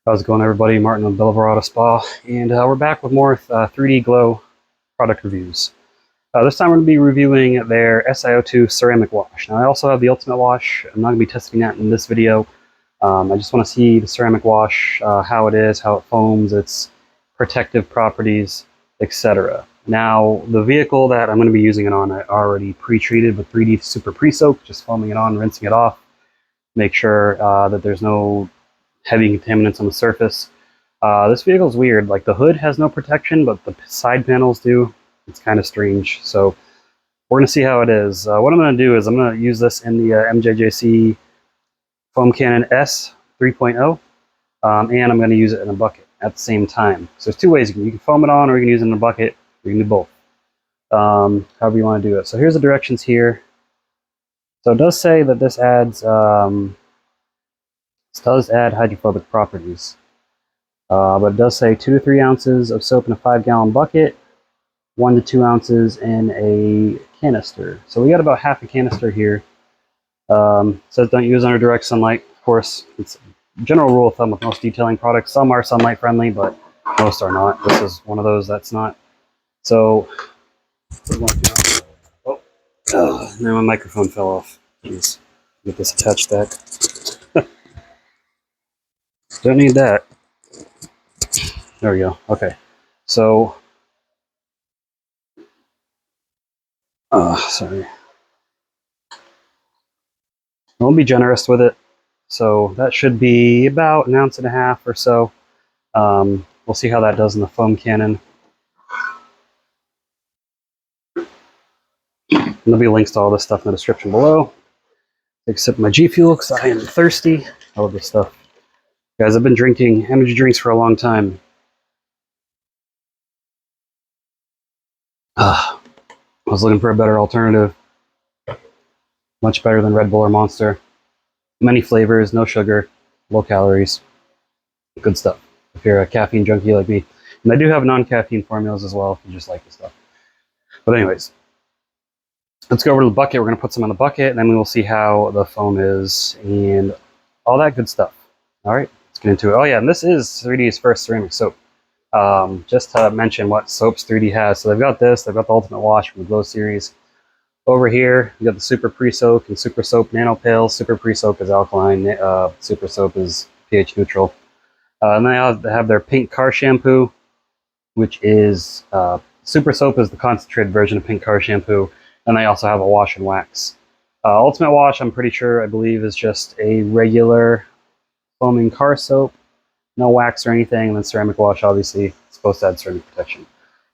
How's it going, everybody? Martin with Auto Spa, and we're back with more 3D Glow product reviews. This time we're going to be reviewing their SiO2 ceramic wash. Now I also have the Ultimate Wash. I'm not going to be testing that in this video. I just want to see the ceramic wash, how it is, how it foams, its protective properties, etc. Now the vehicle that I'm going to be using it on, I already pre-treated with 3D Super Pre-Soak, just foaming it on, rinsing it off. Make sure that there's no heavy contaminants on the surface. This vehicle is weird. Like, the hood has no protection, but the side panels do. It's kind of strange. So we're going to see how it is. What I'm going to do is I'm going to use this in the MJJC Foam Cannon S 3.0, and I'm going to use it in a bucket at the same time. So there's two ways. You can foam it on, or you can use it in a bucket, or you can do both. However you want to do it. So here's the directions here. So it does say that this adds does add hydrophobic properties, but it does say 2 to 3 ounces of soap in a 5-gallon bucket, 1 to 2 ounces in a canister. So we got about half a canister here. It says don't use under direct sunlight. Of course, it's a general rule of thumb with most detailing products. Some are sunlight friendly, but most are not. This is one of those that's not. So, oh, now my microphone fell off. Jeez, get this attached back. Don't need that. There we go. Okay. So, sorry. I won't be generous with it. So that should be about 1.5 ounces or so. We'll see how that does in the foam cannon. And there'll be links to all this stuff in the description below. Take a sip of my G Fuel because I am thirsty. I love this stuff. Guys, I've been drinking energy drinks for a long time. I was looking for a better alternative. Much better than Red Bull or Monster. Many flavors, no sugar, low calories. Good stuff if you're a caffeine junkie like me. And I do have non-caffeine formulas as well if you just like this stuff. But anyways, let's go over to the bucket. We're going to put some in the bucket, and then we will see how the foam is and all that good stuff. All right, let's get into it. Oh yeah, and this is 3D's first ceramic soap. Just to mention what soaps 3D has. So they've got this, they've got the Ultimate Wash from the Glow series. Over here, you got the Super Pre-Soak and Super Soap Nano Pails. Super Pre-Soak is alkaline, Super Soap is pH neutral. And they have their pink car shampoo, which is, Super Soap is the concentrated version of pink car shampoo. And they also have a wash and wax. Ultimate Wash, I'm pretty sure, I believe, is just a regular foaming car soap. No wax or anything, and then ceramic wash, obviously, it's supposed to add ceramic protection.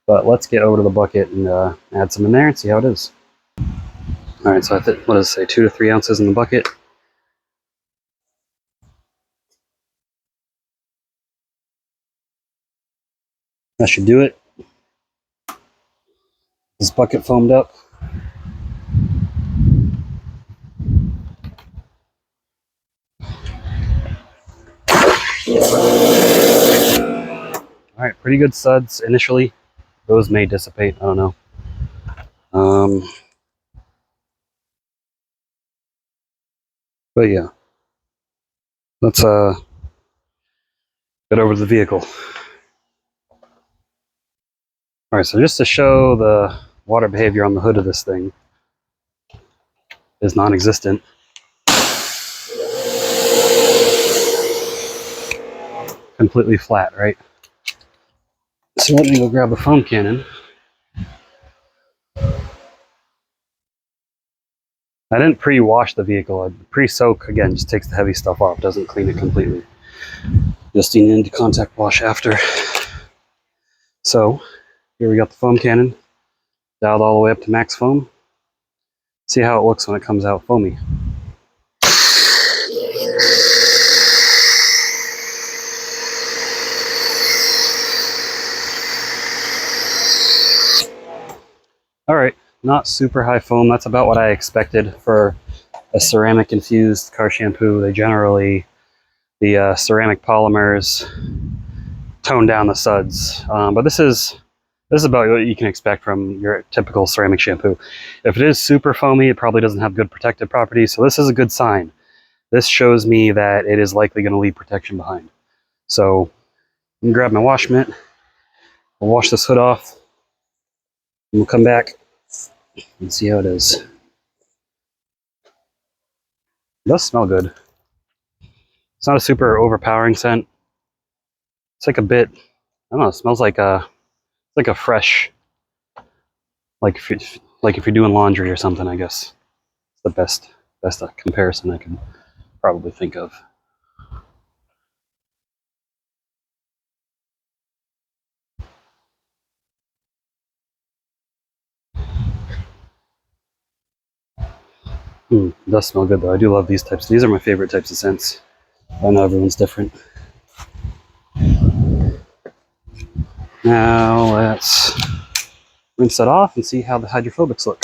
But let's get over to the bucket and add some in there and see how it is. All right, so I think, what does it say, 2 to 3 ounces in the bucket. That should do it. This bucket foamed up. All right, pretty good suds initially. Those may dissipate, I don't know. But yeah, let's get over to the vehicle. All right, so just to show the water behavior on the hood of this thing is non-existent. Completely flat, right? So let me go grab a foam cannon. I didn't pre-wash the vehicle. Pre-soak, again, just takes the heavy stuff off, doesn't clean it completely. Just need into contact wash after. So, here we got the foam cannon, dialed all the way up to max foam. See how it looks when it comes out foamy. All right, not super high foam. That's about what I expected for a ceramic infused car shampoo. They generally, the ceramic polymers tone down the suds, but this is about what you can expect from your typical ceramic shampoo. If it is super foamy, it probably doesn't have good protective properties, so this is a good sign. This shows me that it is likely going to leave protection behind. So I'm gonna grab my wash mitt. I'll wash this hood off. And we'll come back and see how it is. It does smell good. It's not a super overpowering scent. It's like a bit, I don't know, it smells like a fresh, like if you're doing laundry or something, I guess. It's the best comparison I can probably think of. It does smell good though. I do love these types. These are my favorite types of scents. I know everyone's different. Now let's rinse that off and see how the hydrophobics look.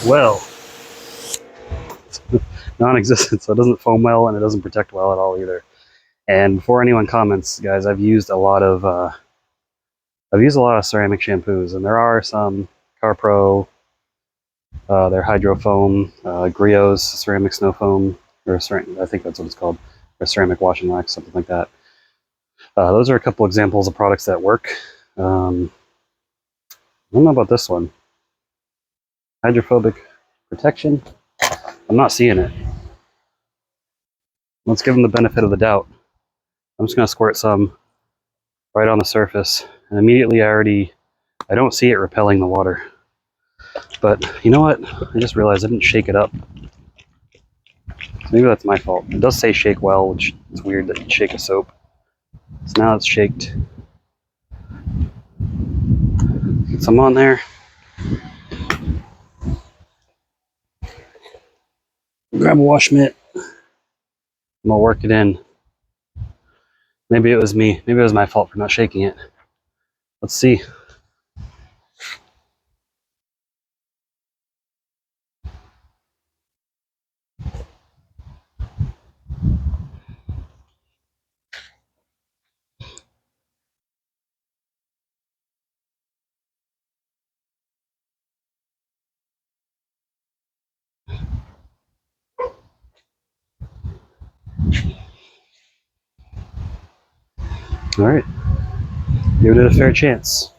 Well, non-existent, so it doesn't foam well and it doesn't protect well at all either. And before anyone comments, guys, I've used a lot of ceramic shampoos, and there are some CarPro, their Hydro Foam, Griot's ceramic snow foam, or I think that's what it's called, or ceramic washing wax, something like that. Those are a couple examples of products that work. I don't know about this one. Hydrophobic protection. I'm not seeing it. Let's give them the benefit of the doubt. I'm just going to squirt some right on the surface, and immediately I don't see it repelling the water. But you know what? I just realized I didn't shake it up. Maybe that's my fault. It does say shake well, which is weird that you shake a soap. So now it's shaked. Get some on there. Grab a wash mitt. I'm gonna work it in. Maybe it was me. Maybe it was my fault for not shaking it. Let's see. All right. Give it a fair chance.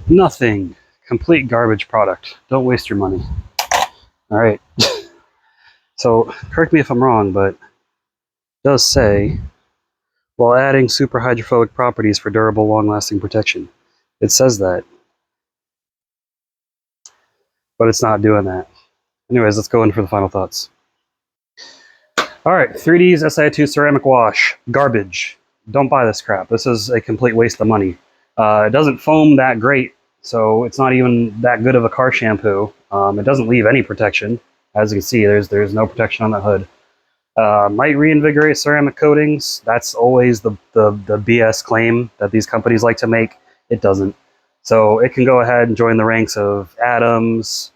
Nothing. Complete garbage product. Don't waste your money. All right. So, correct me if I'm wrong, but it does say, while adding super hydrophobic properties for durable, long-lasting protection. It says that. But it's not doing that. Anyways, let's go in for the final thoughts. All right, 3D's SI2 ceramic wash. Garbage. Don't buy this crap. This is a complete waste of money. It doesn't foam that great, so it's not even that good of a car shampoo. It doesn't leave any protection. As you can see, there's no protection on the hood. Might reinvigorate ceramic coatings. That's always the BS claim that these companies like to make. It doesn't. So it can go ahead and join the ranks of Adams,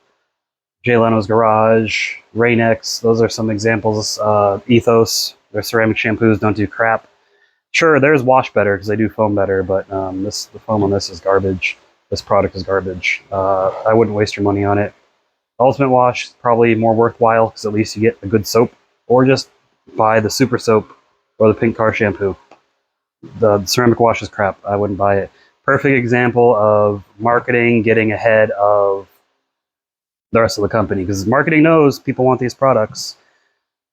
Jay Leno's Garage, Rain-X. Those are some examples. Ethos, their ceramic shampoos don't do crap. Sure, theirs wash better because they do foam better, but the foam on this is garbage. This product is garbage. I wouldn't waste your money on it. Ultimate Wash is probably more worthwhile because at least you get a good soap, or just buy the super soap or the pink car shampoo. The ceramic wash is crap. I wouldn't buy it. Perfect example of marketing getting ahead of the rest of the company, because marketing knows people want these products,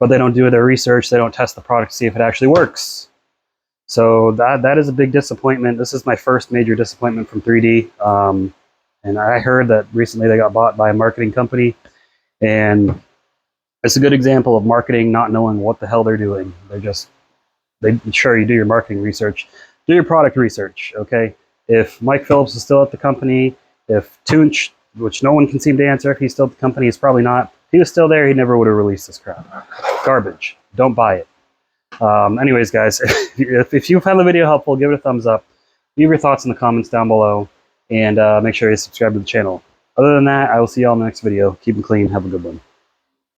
but they don't do their research. They don't test the product to see if it actually works. So that is a big disappointment. This is my first major disappointment from 3D. And I heard that recently they got bought by a marketing company, and it's a good example of marketing not knowing what the hell they're doing. Sure, you do your marketing research, do your product research, okay? If Mike Phillips is still at the company, if Tunch, which no one can seem to answer if he's still at the company, he's probably not, he was still there, he never would have released this crap. Garbage. Don't buy it. Anyways, guys, if you found the video helpful, give it a thumbs up. Leave your thoughts in the comments down below, and make sure you subscribe to the channel. Other than that, I will see you all in the next video. Keep them clean. Have a good one.